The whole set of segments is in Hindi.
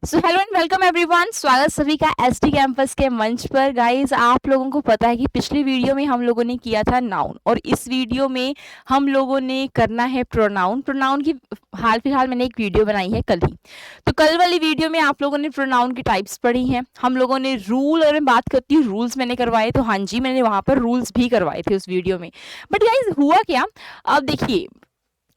So hello and welcome everyone. स्वागत सभी का एसटी कैंपस के मंच पर। गाइस, आप लोगों को पता है कि पिछली वीडियो में हम लोगों ने किया था नाउन, और इस वीडियो में हम लोगों ने करना है प्रोनाउन। प्रोनाउन की हाल फिलहाल मैंने एक वीडियो बनाई है कल ही। तो कल वाली वीडियो में आप लोगों ने प्रोनाउन की टाइप्स पढ़ी हैं, हम लोगों ने रूल, और मैं बात करती हूँ रूल्स मैंने करवाए, तो हाँ जी, मैंने वहाँ पर रूल्स भी करवाए थे उस वीडियो में। बट गाइस, हुआ क्या, अब देखिए,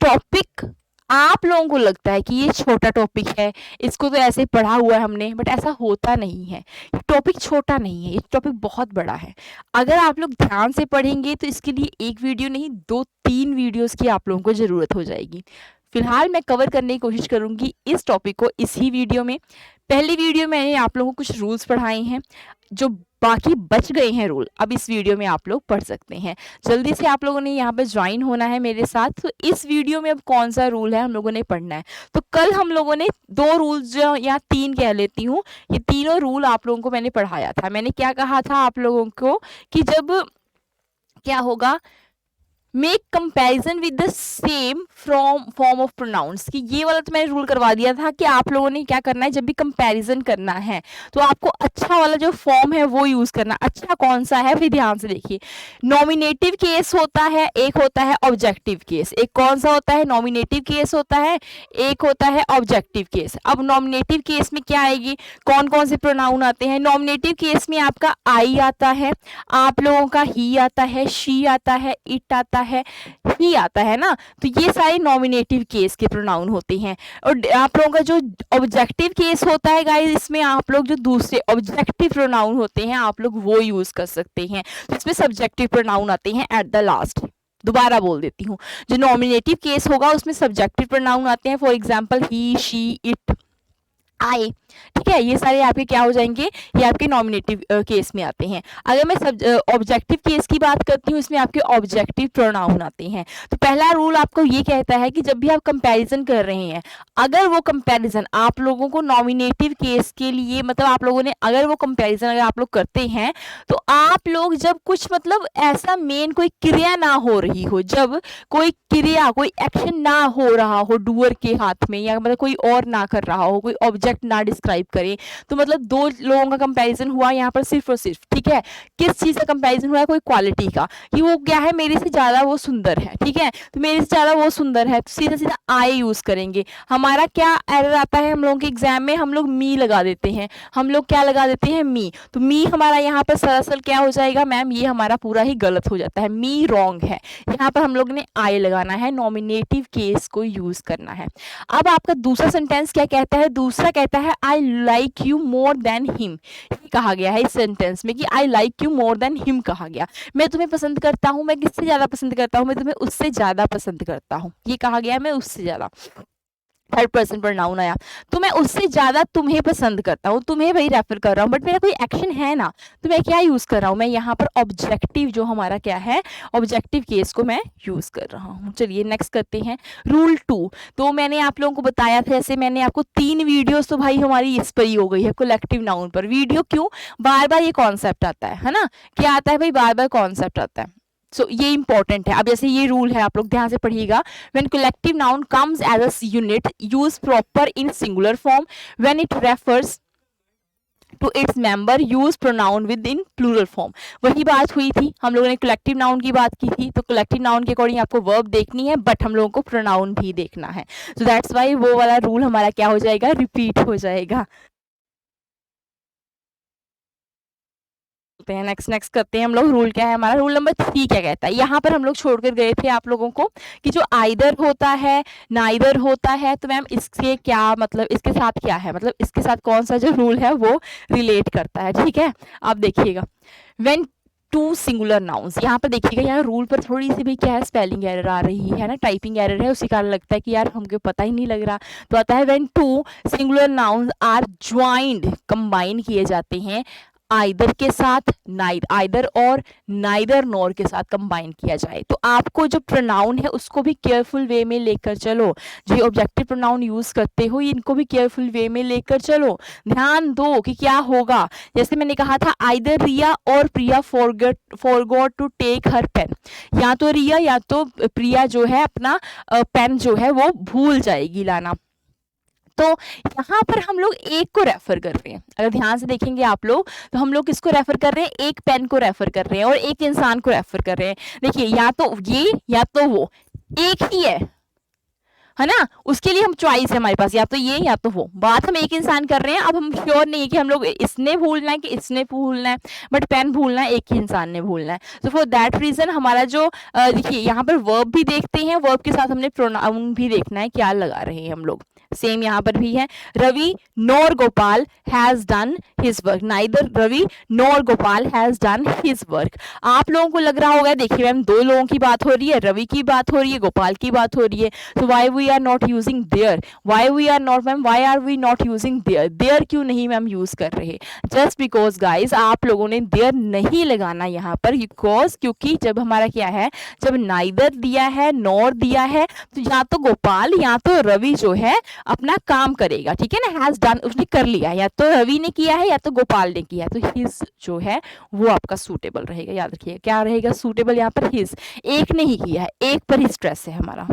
टॉपिक आप लोगों को लगता है कि ये छोटा टॉपिक है, इसको तो ऐसे पढ़ा हुआ है हमने, बट ऐसा होता नहीं है। ये टॉपिक छोटा नहीं है, ये टॉपिक बहुत बड़ा है। अगर आप लोग ध्यान से पढ़ेंगे तो इसके लिए एक वीडियो नहीं, दो तीन वीडियोस की आप लोगों को ज़रूरत हो जाएगी। फिलहाल मैं कवर करने की कोशिश करूंगी इस टॉपिक को इसी वीडियो में। पहली वीडियो में मैंने आप लोगों को कुछ रूल्स पढ़ाए हैं, जो बाकी बच गए हैं रूल, अब इस वीडियो में आप लोग पढ़ सकते हैं। जल्दी से आप लोगों ने यहाँ पे ज्वाइन होना है मेरे साथ। तो इस वीडियो में अब कौन सा रूल है हम लोगों ने पढ़ना है। तो कल हम लोगों ने दो रूल्स, जो या तीन कह लेती हूँ, ये तीनों रूल आप लोगों को मैंने पढ़ाया था। मैंने क्या कहा था आप लोगों को कि जब क्या होगा, make comparison with the same from form of pronouns, कि ये वाला तो मैंने रूल करवा दिया था कि आप लोगों ने क्या करना है, जब भी कंपैरिजन करना है तो आपको अच्छा वाला जो फॉर्म है वो यूज करना। अच्छा कौन सा है, फिर ध्यान से देखिए। नॉमिनेटिव केस होता है, एक होता है ऑब्जेक्टिव केस। एक कौन सा होता है, नॉमिनेटिव केस होता है, एक होता है ऑब्जेक्टिव केस। अब नॉमिनेटिव केस में क्या आएगी, कौन कौन से प्रोनाउन आते हैं। नॉमिनेटिव केस में आपका आई आता है, आप लोगों का ही आता है, शी आता है, इट आता है, ही आता है ना। तो ये सारे नॉमिनेटिव केस के प्रोनाउन होते हैं। और आप लोगों का जो ऑब्जेक्टिव केस होता है गाइस, इसमें आप लोग जो दूसरे ऑब्जेक्टिव प्रोनाउन होते हैं आप लोग वो यूज कर सकते हैं। तो इसमें सब्जेक्टिव प्रोनाउन आते हैं एट द लास्ट। दोबारा बोल देती हूँ, जो नॉमिनेटिव केस होगा उसमें सब्जेक्टिव प्रोनाउन आते हैं। For example he, she, it, I. ठीक है, ये सारे आपके क्या हो जाएंगे, ये आपके नॉमिनेटिव केस में आते हैं। अगर मैं सब ऑब्जेक्टिव केस की बात करती हूँ, इसमें आपके ऑब्जेक्टिव प्रोनाउन आते हैं। तो पहला रूल आपको ये कहता है कि जब भी आप कंपैरिजन कर रहे हैं, अगर वो कंपैरिजन आप लोगों को नॉमिनेटिव केस के लिए, मतलब आप लोगों ने अगर वो कंपैरिजन अगर आप लोग करते हैं, तो आप लोग जब कुछ मतलब ऐसा मेन कोई क्रिया ना हो रही हो, जब कोई क्रिया, कोई एक्शन ना हो रहा हो डूअर के हाथ में, या मतलब कोई और ना कर रहा हो, कोई ऑब्जेक्ट ना डिस्क्राइब करे, तो मतलब दो लोगों का कंपैरिजन हुआ यहाँ पर सिर्फ और सिर्फ। ठीक है, किस चीज का कंपैरिजन हुआ है, कोई क्वालिटी का, कि वो क्या है, मेरे से ज्यादा वो सुंदर है। ठीक है, तो मेरे से ज्यादा वो सुंदर है, तो सीधा सीधा आई यूज करेंगे। हमारा क्या एरर आता है, हम लोगों के एग्जाम में हम लोग मी लगा देते हैं। हम लोग क्या लगा देते हैं, मी। तो मी हमारा यहाँ पर सरासल क्या हो जाएगा मैम, ये हमारा पूरा ही गलत हो जाता है, मी रॉन्ग है। यहाँ पर हम लोग ने आई लगाना है, नॉमिनेटिव केस को यूज करना है। अब आपका दूसरा सेंटेंस क्या कहता है, दूसरा कहता है I like you more than him. ये कहा गया है इस सेंटेंस में कि I like you more than him कहा गया। मैं तुम्हें पसंद करता हूँ, मैं किससे ज्यादा पसंद करता हूँ, मैं तुम्हें उससे ज्यादा पसंद करता हूँ। ये कहा गया मैं उससे ज्यादा, थर्ड पर्सन प्रोनाउन आया। तो मैं उससे ज्यादा तुम्हें पसंद करता हूँ, तुम्हें वही रेफर कर रहा हूँ, बट मेरा कोई एक्शन है ना, तो मैं क्या यूज कर रहा हूँ, मैं यहाँ पर ऑब्जेक्टिव, जो हमारा क्या है, ऑब्जेक्टिव केस को मैं यूज कर रहा हूँ। चलिए नेक्स्ट करते हैं, रूल 2। तो मैंने आप लोगों को बताया था, जैसे मैंने आपको 3 वीडियोस तो भाई हमारी इस पर ही हो गई है, कलेक्टिव नाउन पर। वीडियो क्यों, बार बार ये कॉन्सेप्ट आता है ना, क्या आता है भाई, बार बार कॉन्सेप्ट आता है। सो ये इंपॉर्टेंट है। अब जैसे ये रूल है, आप लोग ध्यान से पढ़िएगा। When collective noun comes as a unit, use proper in singular form. When it refers to its member, use pronoun with in plural form. वही बात हुई थी, हम लोगों ने कलेक्टिव नाउन की बात की थी। तो कलेक्टिव नाउन के अकॉर्डिंग आपको वर्ब देखनी है, बट हम लोगों को प्रोनाउन भी देखना है। सो दैट्स वाई वो वाला रूल हमारा क्या हो जाएगा, रिपीट हो जाएगा। हैं नेक्स्ट नेक्स्ट करते हैं हम लोग। रूल क्या है हमारा, रूल नंबर 3 क्या कहता है। यहाँ पर हम लोग छोड़कर गए थे आप लोगों को कि जो आइदर होता है, नाइदर होता है, तो मैम इसके क्या मतलब, इसके साथ क्या है, मतलब इसके साथ कौन सा जो रूल है वो रिलेट करता है। ठीक है, आप देखिएगा, व्हेन टू सिंगुलर नाउन्स, यहाँ पर देखिएगा, यहाँ रूल पर थोड़ी सी भी क्या है, स्पेलिंग एरर आ रही है ना, टाइपिंग एरर है, उसी कारण लगता है कि यार हमको पता ही नहीं लग रहा। तो आता है when two singular nouns are joined, combine किए जाते हैं, आइदर के साथ, आइदर और नाइदर नॉर के साथ कंबाइन किया जाए। तो आपको जो प्रोनाउन है उसको भी केयरफुल वे में लेकर चलो। जो ऑब्जेक्टिव प्रोनाउन यूज करते हो इनको भी केयरफुल वे में लेकर चलो। ध्यान दो कि क्या होगा, जैसे मैंने कहा था, आइदर रिया और Priya forgot to take her pen. या तो रिया या तो प्रिया जो है अपना पेन जो है वो भूल जाएगी लाना। तो यहाँ पर हम लोग एक को रेफर कर रहे हैं। अगर ध्यान से देखेंगे आप लोग तो हम लोग किसको रेफर कर रहे हैं, एक पेन को रेफर कर रहे हैं और एक इंसान को रेफर कर रहे हैं। देखिए या तो ये या तो वो, एक ही है ना, उसके लिए हम चॉइस है हमारे पास, या तो ये या तो वो। बात हम एक इंसान कर रहे हैं, अब हम श्योर नहीं है कि हम लोग इसने भूलना है कि इसने भूलना है, बट पेन भूलना है एक ही इंसान ने भूलना है। तो फॉर दैट रीजन हमारा जो देखिए यहाँ पर वर्ब भी देखते हैं, वर्ब के साथ हमने प्रोनाउन भी देखना है क्या लगा रहे हैं हम लोग। सेम यहाँ पर भी है, Ravi nor Gopal has done his work, neither Ravi nor Gopal has done his work. आप लोगों को लग रहा होगा देखिए मैम दो लोगों की बात हो रही है, रवि की बात हो रही है, गोपाल की बात हो रही है, तो why we are not using there, why we are not ma'am, why are we not using there, there क्यों नहीं मैम यूज कर रहे, जस्ट बिकॉज गाइज आप लोगों ने देयर नहीं लगाना यहाँ पर, बिकॉज क्योंकि जब हमारा क्या है, जब नाइदर दिया है नॉर दिया है तो या तो गोपाल या तो रवि जो है अपना काम करेगा, ठीक है ना, हैज डन उसने कर लिया, या तो रवि ने किया है या तो गोपाल ने किया है, तो हिज जो है वो आपका सूटेबल रहेगा। याद रखिए क्या रहेगा सूटेबल, यहाँ पर हिज, एक ने ही किया है, एक पर ही स्ट्रेस है हमारा।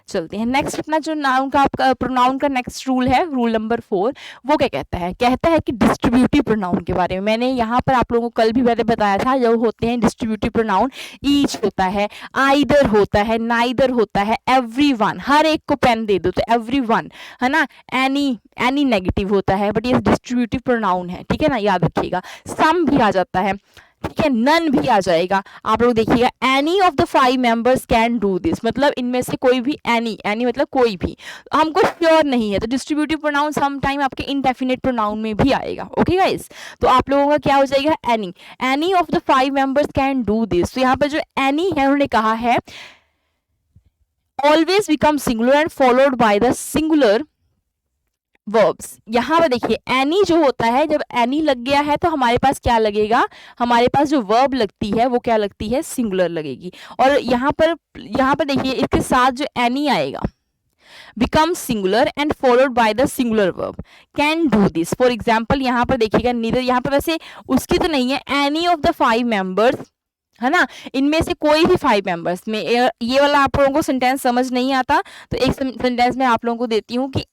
चलते हैं नेक्स्ट, अपना जो नाउन का आपका प्रोनाउन का नेक्स्ट रूल है, रूल नंबर 4, वो क्या कहता है, कहता है कि डिस्ट्रीब्यूटिव प्रोनाउन के बारे में। मैंने यहाँ पर आप लोगों को कल भी मैंने बताया था, जो होते हैं डिस्ट्रीब्यूटिव प्रोनाउन, ईच होता है, आइदर होता है, नाइदर होता है, एवरीवन, हर एक को पेन दे दो तो एवरीवन, है ना, एनी नेगेटिव होता है, बट ये डिस्ट्रीब्यूटिव प्रोनाउन है, ठीक है ना, याद रखिएगा। सम भी आ जाता है, ठीक है, नन भी आ जाएगा। आप लोग देखिएगा any of the 5 members can do this, मतलब इनमें से कोई भी, एनी मतलब कोई भी, हमको श्योर नहीं है, तो डिस्ट्रीब्यूटिव प्रोनाउन सम टाइम आपके इंडेफिनिट प्रोनाउन में भी आएगा। ओके गाइस, तो आप लोगों का क्या हो जाएगा, any of the 5 members can do this. तो यहाँ पर जो एनी है उन्होंने कहा है always become singular and followed by the singular verbs. यहाँ पर देखिए एनी जो होता है, जब एनी लग गया है तो हमारे पास क्या लगेगा, हमारे पास जो वर्ब लगती है वो क्या लगती है, सिंगुलर लगेगी। और यहाँ पर देखिए इसके साथ जो एनी आएगा, become singular and followed by the singular verb, can do this. For example यहाँ पर देखिएगा नीदर, यहाँ पर वैसे उसकी तो नहीं है, एनी ऑफ द 5 मेंबर्स, है ना, इनमें से कोई भी 5 मेंबर्स में, ये वाला आप लोगों को सेंटेंस समझ नहीं आता तो एक सेंटेंस में आप लोगों को देती हूँ कि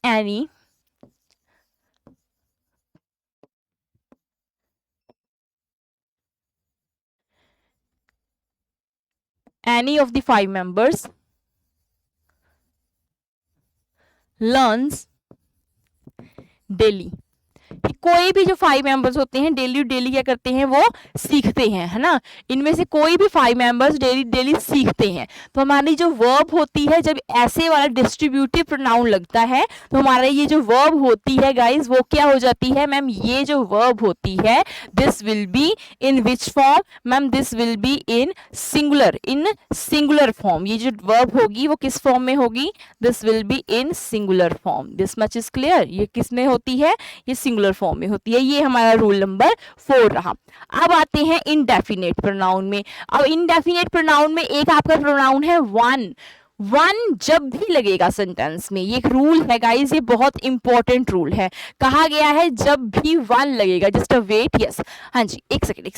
any of the 5 members learns daily। कोई भी जो 5 मेंबर्स होते हैं डेली क्या करते हैं, वो सीखते हैं, है ना, इनमें से कोई भी 5 मेंबर्स डेली सीखते हैं। तो हमारी जो वर्ब होती है, जब ऐसे वाला डिस्ट्रीब्यूटिव प्रोनाउन लगता है तो हमारा ये जो वर्ब होती है गाइज वो क्या हो जाती है मैम, ये जो वर्ब होती है this will be in which form ma'am, this will be in singular form. ये जो वर्ब होगी वो किस फॉर्म में होगी, this will be in singular form. This much is clear, ये किस में होती है, ये सिंगुलर फॉर्म में होती है। ये हमारा रूल नंबर 4 रहा। अब आते हैं इंडेफिनेट प्रोनाउन में। अब इंडेफिनेट प्रोनाउन में एक आपका प्रोनाउन है वन जब भी लगेगा सेंटेंस में, ये एक रूल है गाइस, ये बहुत इंपॉर्टेंट रूल है। कहा गया है जब भी वन लगेगा, जस्ट अ वेट, यस, हाँ जी, एक सेकेंड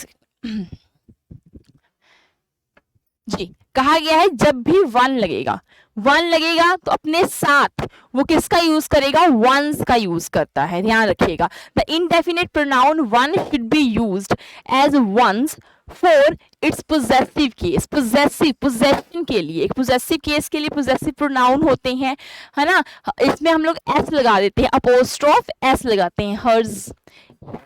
जी, कहा गया है जब भी वन लगेगा तो अपने साथ वो किसका यूज करेगा, वंस का यूज करता है, ध्यान रखिएगा। The indefinite pronoun one should be used as one's for its possessive case. Possession के लिए, एक पोजेसिव केस के लिए पोजेसिव प्रोनाउन होते हैं, है ना, इसमें हम लोग एस लगा देते हैं, अपोस्ट्रोफ एस लगाते हैं, हर्ज,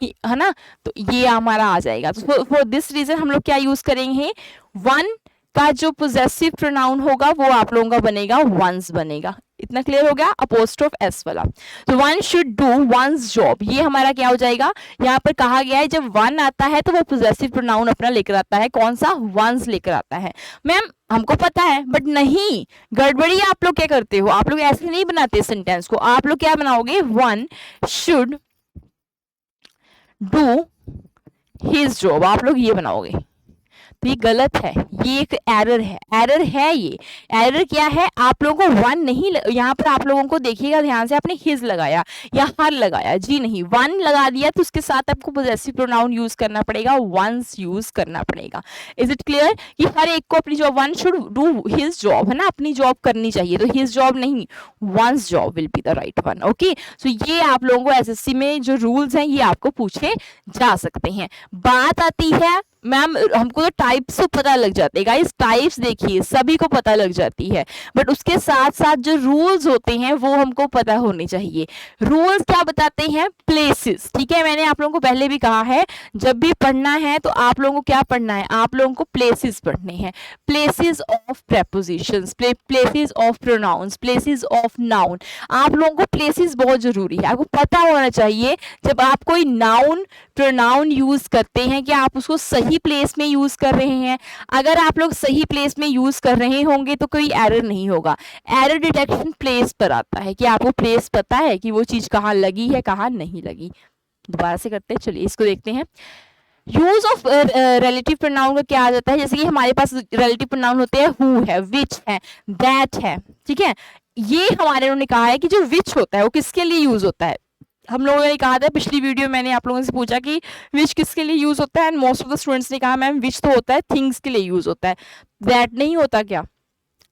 है ना, तो ये हमारा आ जाएगा। तो फॉर दिस रीजन हम लोग क्या यूज करेंगे, वन का जो पोजेसिव प्रोनाउन होगा वो आप लोगों का बनेगा वंस बनेगा। इतना क्लियर हो गया, अपोस्ट्रोफ एस वाला। तो one should do one's job, ये हमारा क्या हो जाएगा, यहाँ पर कहा गया है जब वन आता है तो वो पोजेसिव प्रोनाउन अपना लेकर आता है, कौन सा, वंस लेकर आता है। मैम हमको पता है बट नहीं, गड़बड़ी आप लोग क्या करते हो, आप लोग ऐसे नहीं बनाते सेंटेंस को, आप लोग क्या बनाओगे, one should do his job, आप लोग ये बनाओगे। तो ये गलत है, ये एक एरर है, एरर है ये। एरर क्या है, आप लोगों को वन नहीं, यहाँ पर आप लोगों को देखिएगा ध्यान से, आपने हिज लगाया या हर लगाया, जी नहीं, वन लगा दिया तो उसके साथ आपको पोजेसिव प्रोनाउन यूज करना पड़ेगा, वंस यूज करना पड़ेगा। इज इट क्लियर कि हर एक को अपनी job, one should do his job, है ना, अपनी जॉब करनी चाहिए, तो हिज जॉब नहीं, one's job will be the right one. Okay, so ये आप लोगों को एसएससी में जो रूल्स हैं ये आपको पूछे जा सकते हैं। बात आती है मैम, हमको तो टाइप्स तो पता लग जाते हैं गाइस, टाइप्स देखिए सभी को पता लग जाती है, बट उसके साथ साथ जो रूल्स होते हैं वो हमको पता होने चाहिए। रूल्स क्या बताते हैं, प्लेसेस, ठीक है, मैंने आप लोगों को पहले भी कहा है, जब भी पढ़ना है तो आप लोगों को क्या पढ़ना है, आप लोगों को प्लेसेस पढ़ने हैं, places of prepositions, places of pronouns, places of noun. आप लोगों को प्लेसेस बहुत जरूरी है, आपको पता होना चाहिए जब आप कोई नाउन प्रोनाउन यूज करते हैं कि आप उसको सही प्लेस में यूज कर रहे हैं। अगर आप लोग सही प्लेस में यूज कर रहे होंगे तो कोई एरर नहीं होगा। एरर डिटेक्शन प्लेस पर आता है कि आपको प्लेस पता है कि वो चीज कहाँ लगी है, कहाँ नहीं लगी। दोबारा से करते हैं, चलिए इसको देखते हैं। यूज ऑफ रिलेटिव प्रोनाउन का क्या आ जाता है, जैसे कि हमारे पास रिलेटिव प्रोनाउन होते हैं, हु है, विच है, दैट है, ठीक है। ये हमारे उन्होंने कहा है कि जो विच होता है वो किसके लिए यूज होता है। हम लोगों ने कहा था पिछली वीडियो में, मैंने आप लोगों से पूछा कि विच किसके लिए यूज होता है, and most of the students ने कहा मैम विच तो होता है थिंग्स के लिए यूज होता है, दैट नहीं होता क्या,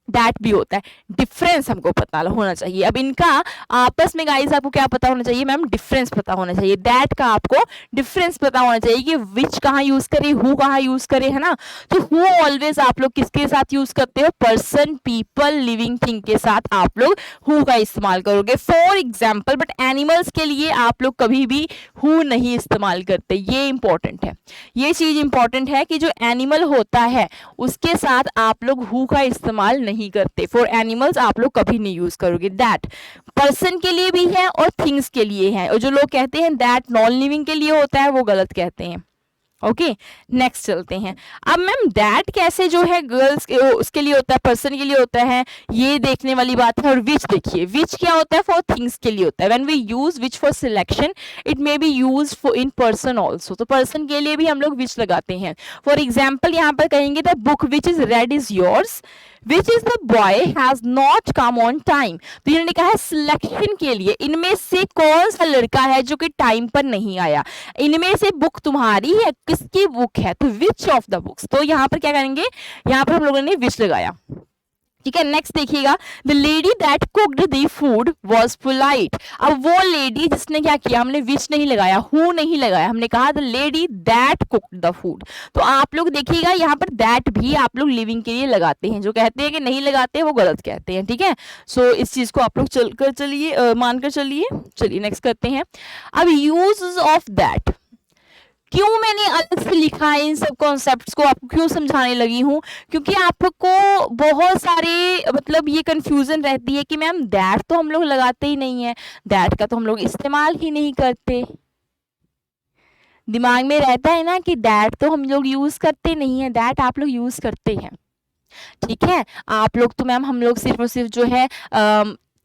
दैट भी होता है। डिफरेंस हमको पता होना चाहिए। अब इनका आपस में गाइस आपको क्या पता होना चाहिए मैम, डिफरेंस पता होना चाहिए। दैट का आपको डिफरेंस पता होना चाहिए कि विच कहाँ यूज करे, हु कहाँ यूज करे, है ना। तो हु ऑलवेज आप लोग किसके साथ यूज करते हो, पर्सन, पीपल, लिविंग थिंग के साथ आप लोग हु का इस्तेमाल करोगे, फॉर एग्जाम्पल। बट एनिमल्स के लिए आप लोग कभी भी हु नहीं इस्तेमाल करते, ये इंपॉर्टेंट है, ये चीज इंपॉर्टेंट है कि जो एनिमल होता है उसके साथ आप लोग हु का इस्तेमाल नहीं करते। फॉर एनिमल्स आप लोग कभी नहीं यूज करोगे। दैट पर्सन के लिए भी है और थिंग्स के लिए है, और जो लोग कहते हैं दैट नॉन लिविंग के लिए होता है वो गलत कहते हैं। ओके, नेक्स्ट चलते हैं। अब मैम दैट कैसे जो है गर्ल्स उसके लिए होता है, पर्सन के लिए होता है, ये देखने वाली बात है। और विच देखिए, विच क्या होता है, फॉर थिंग्स के लिए होता है। When we use which for selection it may be use for in person also, तो पर्सन के लिए भी हम लोग विच लगाते हैं। फॉर एग्जाम्पल यहाँ पर कहेंगे the book which is red is yours, which is the boy has not come on time. तो इन्होंने कहा है सिलेक्शन के लिए, इनमें से कौन सा लड़का है जो कि टाइम पर नहीं आया, इनमें से बुक तुम्हारी है, किसकी बुक है, तो विच ऑफ द बुक्स। तो यहाँ पर क्या करेंगे, यहाँ पर हम लोगों ने विच लगाया, ठीक है। नेक्स्ट देखिएगा, the lady that cooked the food was polite. अब वो लेडी जिसने क्या किया, हमने विच नहीं लगाया, हु नहीं लगाया, हमने कहा the lady that cooked the food. तो आप लोग देखिएगा यहाँ पर दैट भी आप लोग लिविंग के लिए लगाते हैं, जो कहते हैं कि नहीं लगाते वो गलत कहते हैं, ठीक है। सो इस चीज को आप लोग चलकर चलिए, मानकर चलिए। चलिए नेक्स्ट करते हैं। अब यूज ऑफ दैट, क्यों मैंने अलग से लिखा है इन सब कॉन्सेप्ट्स को, आपको क्यों समझाने लगी हूँ, क्योंकि आपको बहुत सारे मतलब ये कंफ्यूजन रहती है कि मैम दैट तो हम लोग लगाते ही नहीं है, दैट का तो हम लोग इस्तेमाल ही नहीं करते। दिमाग में रहता है ना कि दैट तो हम लोग यूज करते नहीं है, दैट आप लोग यूज करते हैं, ठीक है। आप लोग तो मैम हम लोग सिर्फ और सिर्फ जो है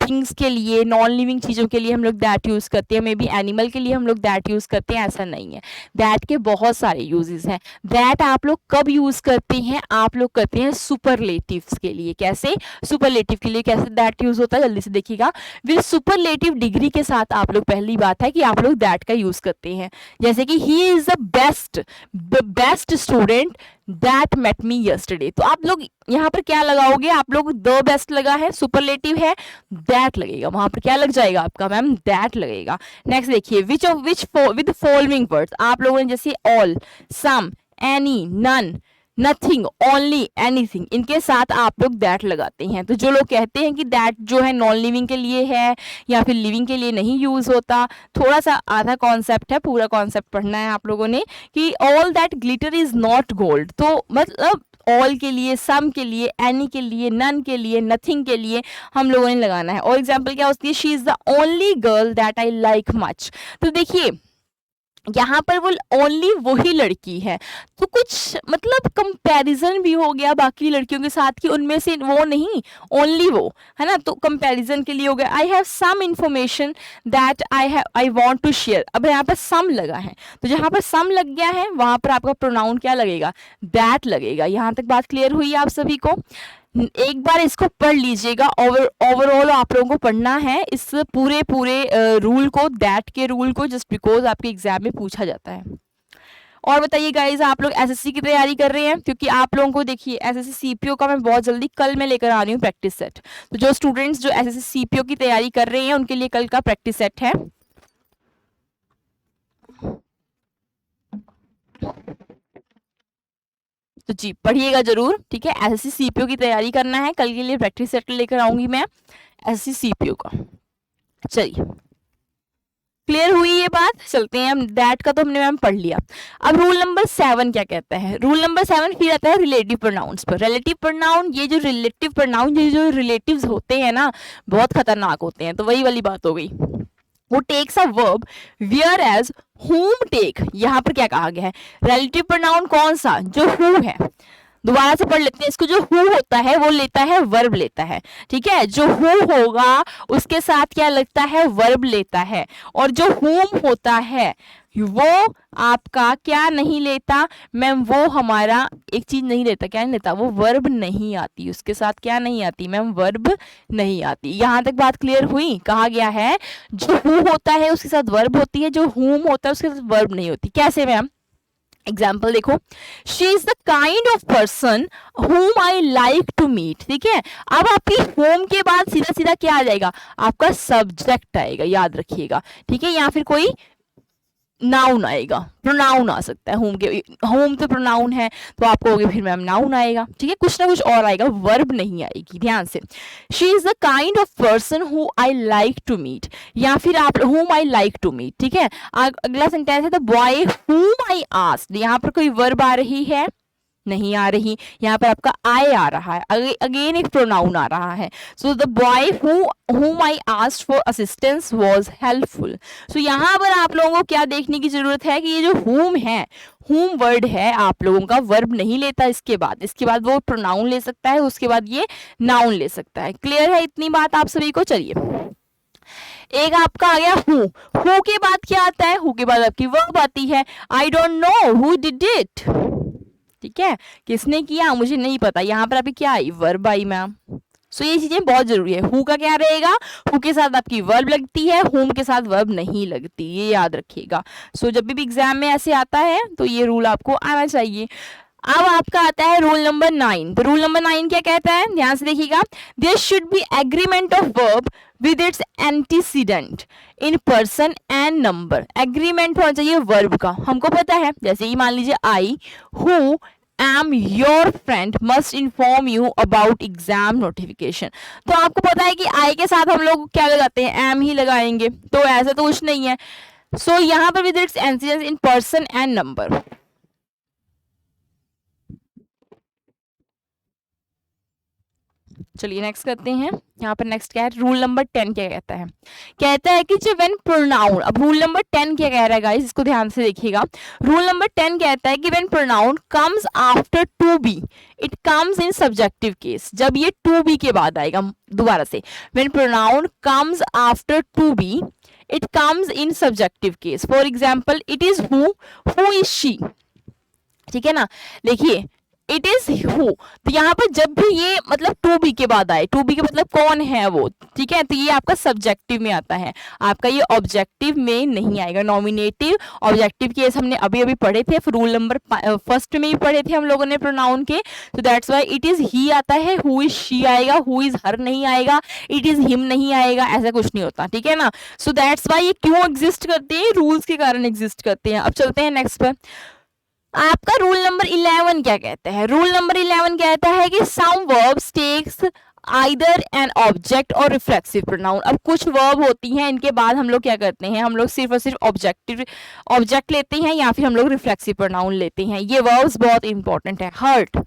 थिंग्स के लिए, नॉन लिविंग चीज़ों के लिए हम लोग दैट यूज़ करते हैं, मे बी एनिमल के लिए हम लोग दैट यूज़ करते हैं, ऐसा नहीं है। दैट के बहुत सारे यूजेस हैं। दैट आप लोग कब यूज़ करते हैं, आप लोग करते हैं सुपरलेटिव्स के लिए। कैसे, सुपरलेटिव के लिए कैसे दैट यूज़ होता है, जल्दी से देखिएगा। विद सुपरलेटिव डिग्री के साथ आप लोग, पहली बात है कि आप लोग दैट का यूज़ करते हैं, जैसे कि he is the best student that met me yesterday. तो आप लोग यहाँ पर क्या लगाओगे, आप लोग द बेस्ट लगा है, सुपरलेटिव है, दैट लगेगा, वहां पर क्या लग जाएगा आपका मैम, दैट लगेगा। नेक्स्ट देखिए, which of which with following words, आप लोगों ने जैसे all, some, any, none, nothing, only, anything, इनके साथ आप लोग दैट लगाते हैं। तो जो लोग कहते हैं कि दैट जो है नॉन लिविंग के लिए है या फिर लिविंग के लिए नहीं यूज होता, थोड़ा सा आधा कॉन्सेप्ट है, पूरा कॉन्सेप्ट पढ़ना है आप लोगों ने कि all that glitter is not gold. तो मतलब ऑल के लिए, सम के लिए, एनी के लिए, नन के लिए, नथिंग के लिए हम लोगों ने लगाना है। और एग्जाम्पल क्या होती है, she is the only girl that I like much. तो देखिए यहाँ पर वो ओनली वही लड़की है, तो कुछ मतलब कंपैरिजन भी हो गया बाकी लड़कियों के साथ कि उनमें से वो नहीं, ओनली वो है ना, तो कंपैरिजन के लिए हो गया। I have some information that I want to share. अब यहाँ पर सम लगा है, तो जहाँ पर सम लग गया है वहां पर आपका प्रोनाउन क्या लगेगा, दैट लगेगा। यहाँ तक बात क्लियर हुई आप सभी को? एक बार इसको पढ़ लीजिएगा, ओवरऑल आप लोगों को पढ़ना है इस पूरे रूल को, दैट के रूल को, जस्ट बिकॉज आपके एग्जाम में पूछा जाता है। और बताइए गाइज, आप लोग एसएससी की तैयारी कर रहे हैं? क्योंकि आप लोगों को देखिए एसएससी सीपीओ का मैं बहुत जल्दी कल मैं लेकर आ रही हूँ प्रैक्टिस सेट। तो जो स्टूडेंट्स जो एसएससी सीपीओ की तैयारी कर रहे हैं उनके लिए कल का प्रैक्टिस सेट है। तो जी पढ़िएगा जरूर, ठीक है। एसएससी सीपीओ की तैयारी करना है, कल के लिए प्रैक्टिस सेट लेकर आऊंगी मैं एसएससी सीपीओ का। चलिए क्लियर हुई ये बात, चलते हैं हम। दैट का तो हमने मैम पढ़ लिया। अब रूल नंबर 7 क्या कहता है? रूल नंबर 7 फिर आता है रिलेटिव प्रोनाउंस पर। रिलेटिव प्रोनाउन, ये जो रिलेटिव प्रोनाउन, ये जो रिलेटिव्स होते हैं ना, बहुत खतरनाक होते हैं। तो वही वाली बात हो गई, वो takes a verb whereas whom take. यहाँ पर क्या कहा गया है, रिलेटिव प्रोनाउन कौन सा, जो who है। दोबारा से पढ़ लेते हैं इसको। जो who होता है वो लेता है वर्ब लेता है, ठीक है। जो who होगा उसके साथ क्या लगता है, वर्ब लेता है। और जो whom होता है वो आपका क्या नहीं लेता मैम, वो हमारा एक चीज नहीं लेता, क्या नहीं लेता, वो वर्ब नहीं आती उसके साथ, क्या नहीं आती मैम, वर्ब नहीं आती। यहां तक बात क्लियर हुई? कहा गया है जो who होता है उसके साथ वर्ब होती है, जो whom होता है उसके साथ वर्ब नहीं होती। कैसे मैम? एग्जाम्पल देखो, she is the kind of person whom I like to meet, ठीक है। अब आपकी होम के बाद सीधा सीधा क्या आ जाएगा, आपका सब्जेक्ट आएगा, याद रखिएगा, ठीक है। या फिर कोई नाउन आएगा, प्रोनाउन आ सकता है। होम तो प्रोनाउन है, तो आपको होगी फिर मैम नाउन आएगा, ठीक है। कुछ ना कुछ और आएगा, वर्ब नहीं आएगी, ध्यान से। She is the kind of person who I like to meet, या फिर आप हुम आई लाइक टू मीट, ठीक है। अगला सेंटेंस है द बॉय हुम आई आस्क्ड। यहाँ पर कोई वर्ब आ रही है, नहीं आ रही। यहाँ पर आपका आई आ रहा है, अगेन एक प्रोनाउन आ रहा है। So the boy whom I asked for assistance was helpful। सो यहाँ पर आप लोगों को क्या देखने की जरूरत है कि ये जो whom है, whom वर्ड है आप लोगों का, वर्ब नहीं लेता इसके बाद वो प्रोनाउन ले सकता है, उसके बाद ये नाउन ले सकता है। क्लियर है इतनी बात आप सभी को? चलिए एक आपका आ गया हु के बाद क्या आता है, हु के बाद आपकी वर्ब आती है। I don't know who did it, ठीक है, किसने किया मुझे नहीं पता। यहाँ पर आपकी क्या आई, वर्ब आई मैम। सो ये चीजें बहुत जरूरी है। हु का क्या रहेगा, हु के साथ आपकी वर्ब लगती है, होम के साथ वर्ब नहीं लगती, ये याद रखिएगा। सो जब भी एग्जाम में ऐसे आता है तो ये रूल आपको आना चाहिए। अब आपका आता है रूल नंबर 9। तो रूल नंबर 9 क्या कहता है, ध्यान से देखिएगा। There should be agreement of verb with its antecedent in person and number. Agreement होना चाहिए वर्ब का, हमको पता है। जैसे ही मान लीजिए I who am your friend must inform you about exam notification। तो आपको पता है कि I के साथ हम लोग क्या लगाते हैं, am ही लगाएंगे, तो ऐसा तो कुछ नहीं है। सो यहाँ पर with its antecedents in person and number। चलिए नेक्स्ट करते हैं। यहाँ पर नेक्स्ट क्या है, रूल नंबर 10 क्या कहता है, कहता है कि जो व्हेन प्रोनाउन। अब रूल नंबर 10 क्या कह रहा है गाइस, इसको ध्यान से देखिएगा। रूल नंबर 10 कहता है कि when pronoun comes after to be it comes in subjective case. जब ये टू बी के बाद आएगा, दोबारा से, when pronoun comes after to be it comes in subjective case. For example it is who is she, ठीक है ना। देखिए इट इज हु, तो यहाँ पर जब भी ये मतलब टू बी के बाद आए, टू बी के मतलब कौन है वो, ठीक है, तो ये आपका सब्जेक्टिव में आता है, आपका ये ऑब्जेक्टिव में नहीं आएगा। नॉमिनेटिव ऑब्जेक्टिव केस हमने अभी अभी पढ़े थे, रूल नंबर 1 में भी पढ़े थे हम लोगों ने प्रोनाउन के। तो that's why it is he आता है, हु इज शी आएगा, हु इज हर नहीं आएगा, इट इज हिम नहीं आएगा, ऐसा कुछ नहीं होता, ठीक है ना। सो दैट्स वाई ये क्यों एग्जिस्ट करते हैं, रूल्स के कारण एग्जिस्ट करते हैं। अब चलते हैं नेक्स्ट पर। आपका रूल नंबर 11 क्या कहता है, रूल नंबर 11 कहता है कि some verbs takes either an object और रिफ्लेक्सिव प्रोनाउन। अब कुछ वर्ब होती हैं, इनके बाद हम लोग क्या करते हैं, हम लोग सिर्फ और सिर्फ ऑब्जेक्ट लेते हैं, या फिर हम लोग रिफ्लेक्सिव प्रोनाउन लेते हैं। ये वर्ब्स बहुत इंपॉर्टेंट है। हर्ट,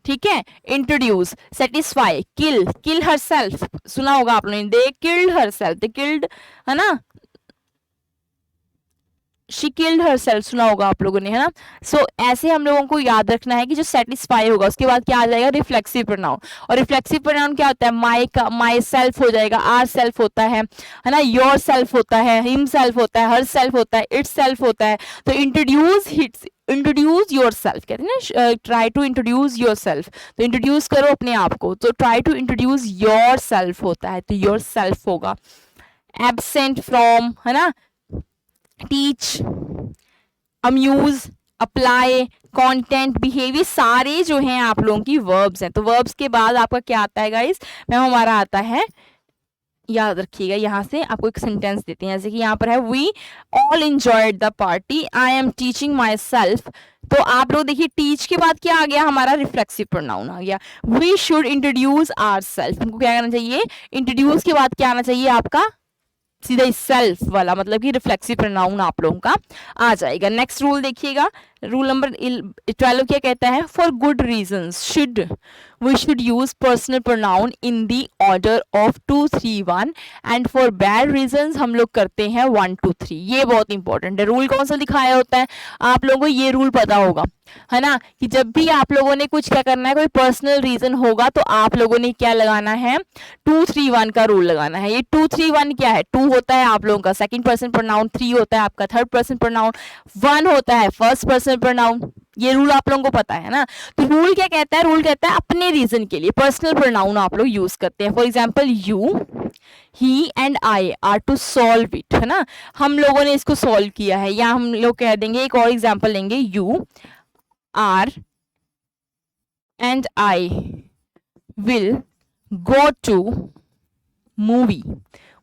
ठीक है, इंट्रोड्यूस, सेटिस्फाई, किल, किल हरसेल्फ, सुना होगा आप लोगों ने, they killed herself, they killed, है ना। शी किल्ड हरसेल्फ, सुना होगा आप लोगों ने, है ना। सो ऐसे हम लोगों को याद रखना है कि जो सेटिस्फाई होगा उसके बाद क्या आ जाएगा, रिफ्लेक्सिव प्रोनाउन। और रिफ्लेक्सिव प्रोनाउन क्या होता है, माई का माई सेल्फ हो जाएगा, आर सेल्फ होता है ना, योर सेल्फ होता है, हिम सेल्फ होता है, हर सेल्फ होता है, इट्स सेल्फ होता है। तो इंट्रोड्यूस योर सेल्फ कहते हैं ना, try to introduce yourself, तो इंट्रोड्यूस करो अपने आप को, तो try to introduce yourself होता है, तो योर सेल्फ होगा। एब्सेंट फ्रॉम, है ना, teach, amuse, apply, content, behaviour, सारे जो हैं आप लोगों की वर्ब्स हैं। तो वर्ब्स के बाद आपका क्या आता है गाइस, मैम हमारा आता है, याद रखिएगा, यहाँ से आपको एक सेंटेंस देते हैं, जैसे कि यहाँ पर है we all enjoyed the party, I am teaching myself. तो आप लोग देखिए टीच के बाद क्या आ गया, हमारा रिफ्लेक्सिव प्रोनाउन आ गया। We should introduce ourself, हमको क्या करना चाहिए, इंट्रोड्यूस के बाद क्या आना चाहिए आपका, सीधा सेल्फ वाला, मतलब कि रिफ्लेक्सिव प्रोनाउन आप लोगों का आ जाएगा। नेक्स्ट रूल देखिएगा, रूल नंबर 12 क्या कहता है, for good reasons we should use personal pronoun in the order of 2 3 1 and for bad reasons हम लोग करते हैं 1 2 3। ये बहुत इंपॉर्टेंट है। रूल कौन सा दिखाया होता है, आप लोगों को ये रूल पता होगा, है ना, कि जब भी आप लोगों ने कुछ क्या करना है, कोई पर्सनल रीजन होगा तो आप लोगों ने क्या लगाना है, 2 3 1 का रूल लगाना है। ये 2 3 1 क्या है, 2 होता है आप लोगों का सेकंड पर्सन प्रोनाउन, 3 होता है आपका थर्ड पर्सन प्रोनाउन, 1 होता है फर्स्ट पर्सन प्रोनाउन। ये रूल आप लोगों को पता है ना। तो रूल क्या कहता है, रूल कहता है अपने रीजन के लिए पर्सनल प्रोनाउन आप लोग यूज करते हैं। For example you, he and I are to solve it, है ना, हम लोगों ने इसको सॉल्व किया है। या हम लोग कह देंगे, एक और एग्जाम्पल लेंगे, you are and I will go to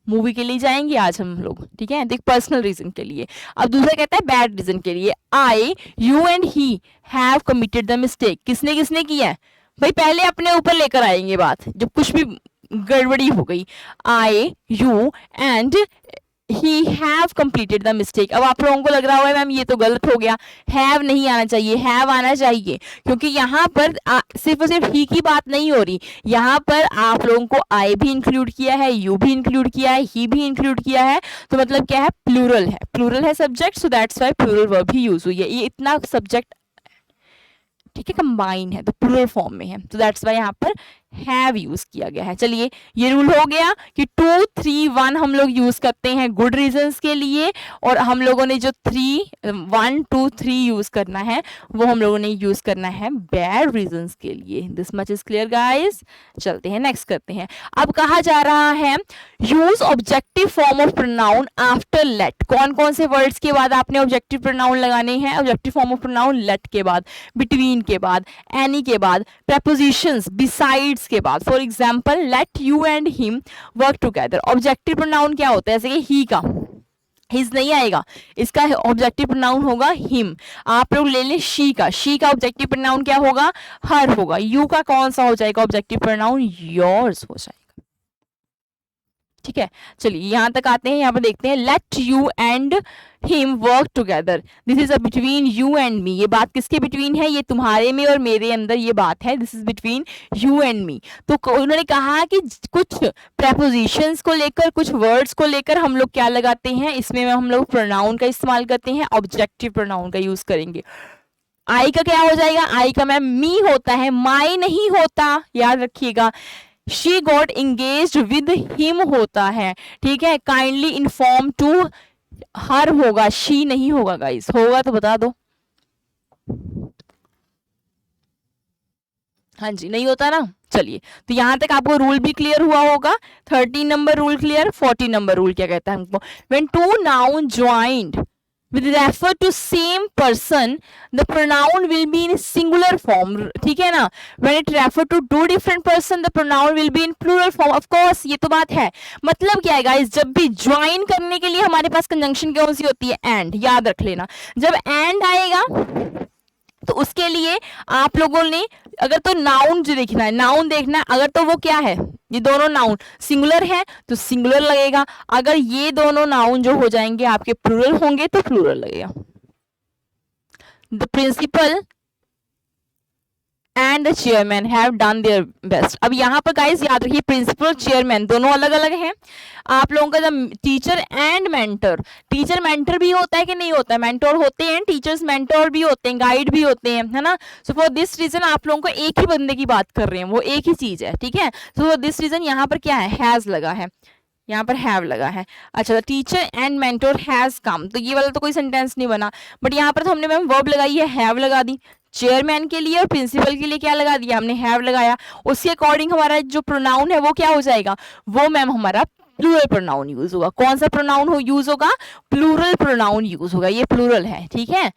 movie के लिए जाएंगे आज हम लोग, ठीक है, देख पर्सनल रीजन के लिए। अब दूसरा कहता है बैड रीजन के लिए, I you and he have committed the mistake, किसने किसने किया है भाई, पहले अपने ऊपर लेकर आएंगे बात, जब कुछ भी गड़बड़ी हो गई, I you and he have completed the mistake. अब आप लोगों को लग रहा होगा मैम ये तो गलत हो गया, हैव नहीं आना चाहिए, हैव आना चाहिए, क्योंकि यहाँ पर सिर्फ और सिर्फ ही की बात नहीं हो रही, यहाँ पर आप लोगों को आई भी इंक्लूड किया है, यू भी इंक्लूड किया है, ही भी इंक्लूड किया है, तो मतलब क्या है, प्लूरल है subject, so that's why plural verb ही यूज हुई है। ये इतना सब्जेक्ट, ठीक है, कंबाइन है तो प्लूरल फॉर्म में है, तो दैट्स वाई यहाँ पर हैव यूज किया गया है। चलिए ये रूल हो गया कि 2 3 1 हम लोग यूज करते हैं गुड रीजंस के लिए, और हम लोगों ने जो 1 2 3 यूज करना है वो हम लोगों ने यूज करना है बैड रीजंस के लिए। This much is clear guys. चलते हैं नेक्स्ट करते हैं। अब कहा जा रहा है use objective form of pronoun after let. कौन कौन से वर्ड्स के बाद आपने ऑब्जेक्टिव प्रोनाउन लगाने हैं, objective form of pronoun let के बाद, बिटवीन के बाद, एनी के बाद, prepositions besides के बाद। For example let you and him work together, objective pronoun क्या होता है, जैसे कि ही का, हिज नहीं आएगा, इसका ऑब्जेक्टिव प्रोनाउन होगा हिम। आप लोग ले लें शी का ऑब्जेक्टिव प्रोनाउन क्या होगा, हर होगा। यू का कौन सा हो जाएगा ऑब्जेक्टिव प्रोनाउन, योर्स हो जाएगा, ठीक है। चलिए यहां तक आते हैं, यहाँ पर देखते हैं let you and him work together, this is a between you and me. ये बात किसके बिटवीन है, ये तुम्हारे में और मेरे अंदर ये बात है, this is between you and me. तो उन्होंने कहा कि कुछ प्रेपोजिशंस को लेकर, कुछ वर्ड्स को लेकर हम लोग क्या लगाते हैं, इसमें हम लोग प्रोनाउन का इस्तेमाल करते हैं, ऑब्जेक्टिव प्रोनाउन का यूज करेंगे। आई का क्या हो जाएगा, आई का मैम मी होता है, माई नहीं होता, याद रखिएगा। She got engaged with him होता है, ठीक है। काइंडली इन्फॉर्म टू हर होगा, शी नहीं होगा गाइस, होगा तो बता दो। हाँ जी, नहीं होता ना। चलिए तो यहां तक आपको रूल भी क्लियर हुआ होगा। 13 number rule clear. 14 number rule क्या कहता है हमको, when two noun joined with refer to same person the pronoun will be in singular form, ठीक है ना। when it refer to two different person the pronoun will be in plural form, of course ये तो बात है। मतलब क्या है गाइस, जब भी ज्वाइन करने के लिए हमारे पास कंजंक्शन कौन सी होती है, एंड, याद रख लेना। जब एंड आएगा तो उसके लिए आप लोगों ने अगर तो नाउन जो देखना है, नाउन देखना है, अगर तो वो क्या है, ये दोनों नाउन सिंगुलर है तो सिंगुलर लगेगा, अगर ये दोनों नाउन जो हो जाएंगे आपके प्लूरल होंगे तो प्लूरल लगेगा। The principal and the chairman have done their best. अब यहाँ पर गाइस याद रखिए प्रिंसिपल और चेयरमैन दोनों अलग अलग हैं। आप लोगों का जब teacher and mentor, teacher mentor भी होता है कि नहीं होता है, मेंटर होते हैं, टीचर्स मेंटर भी होते हैं, गाइड भी होते हैं, है ना। सो फॉर दिस रीजन आप लोगों को एक ही बंदे की बात कर रहे हैं, वो एक ही चीज है, ठीक है। सो फॉर दिस रीजन यहाँ पर क्या है, हैज लगा है, यहाँ पर हैव लगा है। अच्छा, teacher and mentor has come, तो ये वाला तो कोई सेंटेंस नहीं बना, बट यहाँ पर तो हमने मैम वर्ब लगाई है, हैव लगा दी। चेयरमैन के लिए और प्रिंसिपल के लिए क्या लगा दिया हमने, हैव लगाया। उसके अकॉर्डिंग हमारा जो प्रोनाउन है वो क्या हो जाएगा, वो मैम हमारा प्लूरल प्रोनाउन यूज होगा। कौन सा प्रोनाउन हो यूज होगा, प्लूरल प्रोनाउन यूज होगा, ये प्लूरल है, ठीक है।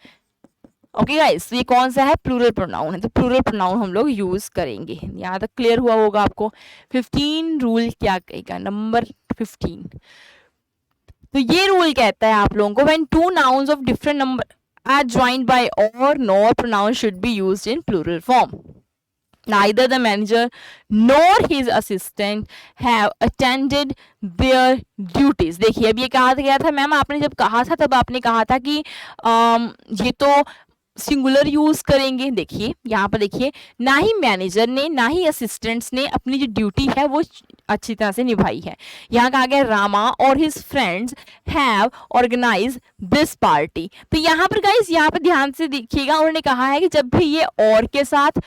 ओके गाइस, ये कौन सा है, प्लूरल प्रोनाउन है, तो प्लूरल प्रोनाउन हम लोग यूज करेंगे। यहाँ तक क्लियर हुआ होगा आपको। 15 रूल क्या कहेगा, नंबर 15, तो ये रूल कहता है आप लोगों को when two nouns of different number are joined by और, no pronoun should be used in plural form. Neither the manager nor his assistant have attended their duties। देखिए अब ये कहा गया था मैम, आपने जब कहा था तब आपने कहा था कि ये तो सिंगुलर यूज करेंगे। देखिए यहाँ पर देखिए, ना ही मैनेजर ने ना ही असिस्टेंट्स ने अपनी जो ड्यूटी है वो अच्छी तरह से निभाई है। यहाँ कहा गया रामा और his friends have organise this party. तो यहाँ पर गाइस, यहाँ पर ध्यान से देखिएगा, उन्होंने कहा है कि जब भी ये और के साथ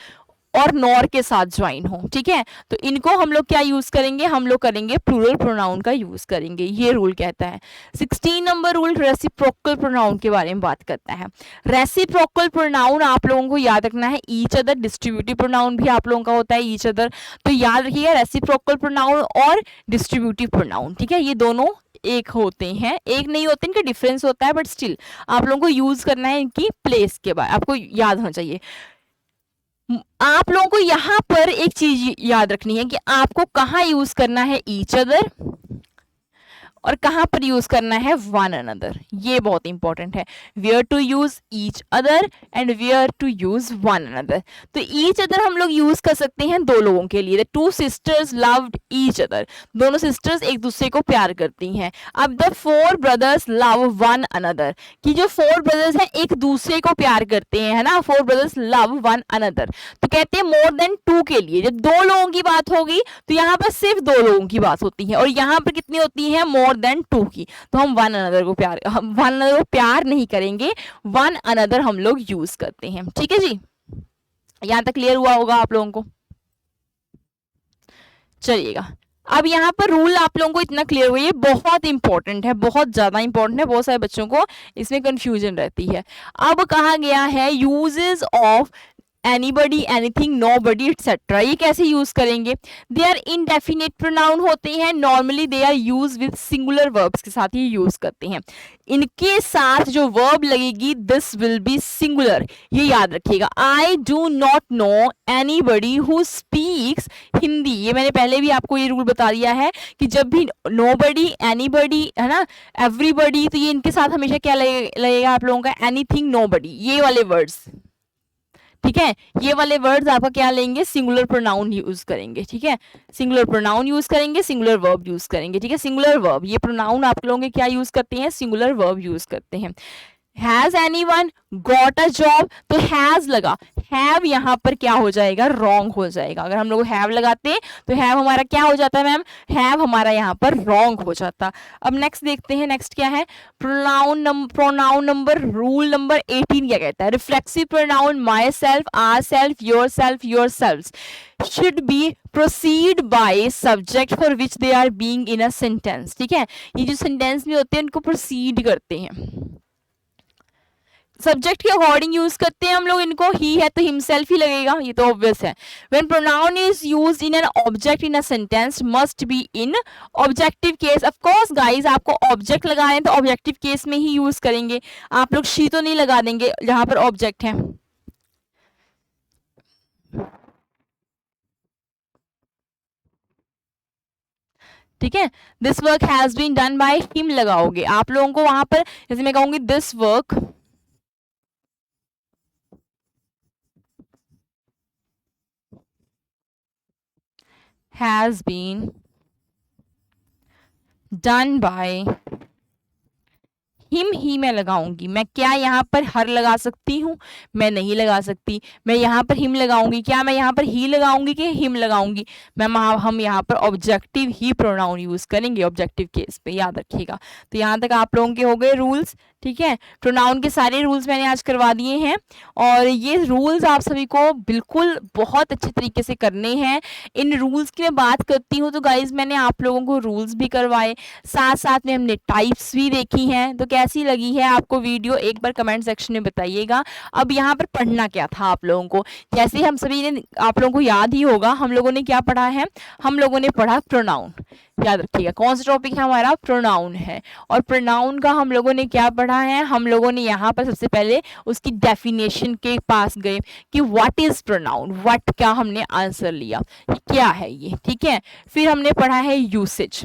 और नॉर के साथ ज्वाइन हो, ठीक है, तो इनको हम लोग क्या यूज करेंगे, हम लोग करेंगे प्लूरल प्रोनाउन का यूज करेंगे, ये रूल कहता है। 16 नंबर रूल रेसिप्रोकल प्रोनाउन के बारे में बात करता है। रेसिप्रोकल प्रोनाउन आप लोगों को याद रखना है, ईच अदर, डिस्ट्रीब्यूटिव प्रोनाउन भी आप लोगों का होता है ईच अदर, तो याद रखिएगा रेसिप्रोकल प्रोनाउन और डिस्ट्रीब्यूटिव प्रोनाउन, ठीक है, ये दोनों एक होते हैं, एक नहीं होते, इनका डिफरेंस होता है, बट स्टिल आप लोगों को यूज करना है इनकी प्लेस के बाद, आपको याद होना चाहिए। आप लोगों को यहां पर एक चीज याद रखनी है कि आपको कहां यूज करना है ईच अदर और कहां पर यूज करना है वन अनदर, ये बहुत इंपॉर्टेंट है। Where to use each other and where to use one another. तो ईच अदर हम लोग यूज कर सकते हैं दो लोगों के लिए, the two sisters loved each other, दोनों सिस्टर्स एक दूसरे को प्यार करती हैं। अब the four brothers love one another, कि जो फोर ब्रदर्स हैं एक दूसरे को प्यार करते हैं, है ना, four brothers love one another. तो कहते हैं मोर देन टू के लिए, जब दो लोगों की बात होगी तो यहाँ पर सिर्फ दो लोगों की बात होती है, और यहाँ पर कितनी होती है, मोर देन टू की, तो हम वन अनदर को प्यार, हम वन अनदर को प्यार नहीं करेंगे, वन अनदर हम लोग यूज करते हैं, ठीक है जी। यहां तक क्लियर हुआ होगा आप लोगों को। चलिएगा, अब यहाँ पर रूल आप लोगों को इतना क्लियर हुआ, ये बहुत इंपॉर्टेंट है, बहुत ज्यादा इंपॉर्टेंट है, बहुत सारे बच्चों को इसमें कंफ्यूजन रहती है। अब कहा गया है uses of anybody, anything, nobody etcetera, ये कैसे यूज करेंगे, दे आर इनडेफिनेट प्रोनाउन होते हैं, normally they are use with singular verbs के साथ ही यूज करते हैं। इनके साथ जो वर्ब लगेगी दिस विल बी सिंगुलर, ये याद रखिएगा। I do not know anybody who speaks Hindi, ये मैंने पहले भी आपको ये रूल बता दिया है कि जब भी नोबडी, एनीबडी, है ना, एवरीबडी, तो ये इनके साथ हमेशा क्या लगेगा आप लोगों का, एनीथिंग, नोबडी, ये वाले वर्ड्स, ठीक है, ये वाले वर्ड्स आपका क्या लेंगे, सिंगुलर प्रोनाउन यूज करेंगे, ठीक है, सिंगुलर प्रोनाउन यूज करेंगे, सिंगुलर वर्ब यूज करेंगे, ठीक है, सिंगुलर वर्ब, ये प्रोनाउन आप लोगों के क्या यूज करते हैं, सिंगुलर वर्ब यूज करते हैं। Has anyone got a job, तो हैज लगा, हैव यहाँ पर क्या हो जाएगा, रॉन्ग हो जाएगा। अगर हम लोग हैव लगाते तो हैव हमारा क्या हो जाता है मैम, हैव हमारा यहाँ पर रॉन्ग हो जाता। अब नेक्स्ट देखते हैं, नेक्स्ट क्या है, प्रोनाउन नंबर रूल नंबर 18 क्या कहता है, reflexive pronoun myself, ourself, yourself, yourself should be proceed by subject for which they are being in a sentence, ठीक है, ये जो सेंटेंस में होते हैं उनको प्रोसीड करते हैं, सब्जेक्ट के अकॉर्डिंग यूज करते हैं हम लोग इनको, ही है तो हिमसेल्फ ही लगेगा, ये तो ऑब्वियस है। When pronoun is used in an object in a sentence must be in objective case. Of course guys, आपको ऑब्जेक्ट लगा रहे हैं तो ऑब्जेक्टिव केस में ही यूज करेंगे, आप लोग शी तो नहीं लगा देंगे जहां पर ऑब्जेक्ट है, ठीक है। This work has been done by him लगाओगे आप लोगों को वहां पर, जैसे मैं कहूंगी this work has been done by him ही मैं लगाऊंगी। मैं क्या यहाँ पर हर लगा सकती हूँ? मैं नहीं लगा सकती। मैं यहाँ पर हिम लगाऊंगी, क्या मैं यहाँ पर ही लगाऊंगी कि हिम लगाऊंगी? मैम हम यहाँ पर ऑब्जेक्टिव ही प्रोनाउन यूज करेंगे ऑब्जेक्टिव केस पे, याद रखिएगा। तो यहाँ तक आप लोगों के हो गए रूल्स, ठीक है। प्रोनाउन के सारे रूल्स मैंने आज करवा दिए हैं और ये रूल्स आप सभी को बिल्कुल बहुत अच्छे तरीके से करने हैं। इन रूल्स की मैं बात करती हूँ तो गाइज मैंने आप लोगों को रूल्स भी करवाए, साथ साथ में हमने टाइप्स भी देखी हैं। तो कैसी लगी है आपको वीडियो, एक बार कमेंट सेक्शन में बताइएगा। अब यहाँ पर पढ़ना क्या था आप लोगों को, जैसे हम सभी ने, आप लोगों को याद ही होगा हम लोगों ने क्या पढ़ा है, हम लोगों ने पढ़ा प्रोनाउन। याद रखिएगा कौन सा टॉपिक है हमारा, प्रोनाउन है। और प्रोनाउन का हम लोगों ने क्या पढ़ा है, हम लोगों ने यहाँ पर सबसे पहले उसकी डेफिनेशन के पास गए कि व्हाट इज प्रोनाउन, व्हाट का हमने आंसर लिया, क्या है ये, ठीक है। फिर हमने पढ़ा है यूसेज,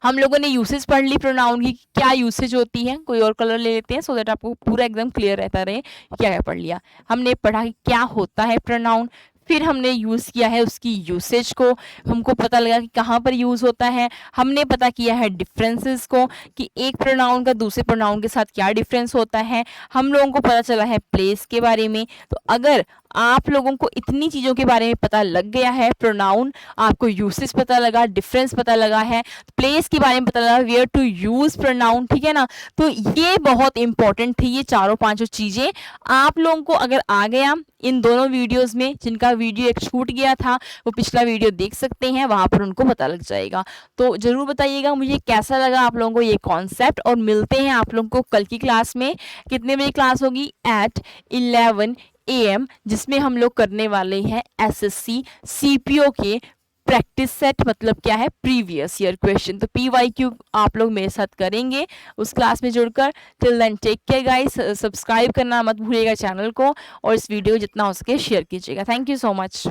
हम लोगों ने यूसेज पढ़ ली प्रोनाउन की, क्या यूसेज होती है। कोई और कलर ले लेते हैं सो दैट आपको पूरा एकदम क्लियर रहता रहे क्या क्या पढ़ लिया। हमने पढ़ा कि क्या होता है प्रोनाउन, फिर हमने यूज़ किया है उसकी यूसेज को, हमको पता लगा कि कहाँ पर यूज़ होता है। हमने पता किया है डिफरेंसेस को कि एक प्रोनाउन का दूसरे प्रोनाउन के साथ क्या डिफरेंस होता है। हम लोगों को पता चला है प्लेस के बारे में। तो अगर आप लोगों को इतनी चीज़ों के बारे में पता लग गया है, प्रोनाउन आपको यूसेज पता लगा, डिफरेंस पता लगा है, प्लेस के बारे में पता लगा, वेयर टू यूज़ प्रोनाउन, ठीक है ना। तो ये बहुत इंपॉर्टेंट थी, ये चारों पांचों चीज़ें आप लोगों को अगर आ गया इन दोनों वीडियोस में, जिनका वीडियो एक छूट गया था वो पिछला वीडियो देख सकते हैं, वहां पर उनको पता लग जाएगा। तो जरूर बताइएगा मुझे कैसा लगा आप लोगों को ये कॉन्सेप्ट, और मिलते हैं आप लोगों को कल की क्लास में। कितने बजे क्लास होगी? एट 11 AM, जिसमें हम लोग करने वाले हैं SSC CPO के प्रैक्टिस सेट, मतलब क्या है, प्रीवियस ईयर क्वेश्चन। तो PYQ आप लोग मेरे साथ करेंगे उस क्लास में जुड़कर। Till then take care guys, subscribe करना मत भूलिएगा चैनल को, और इस वीडियो जितना हो सके शेयर कीजिएगा। Thank you so much.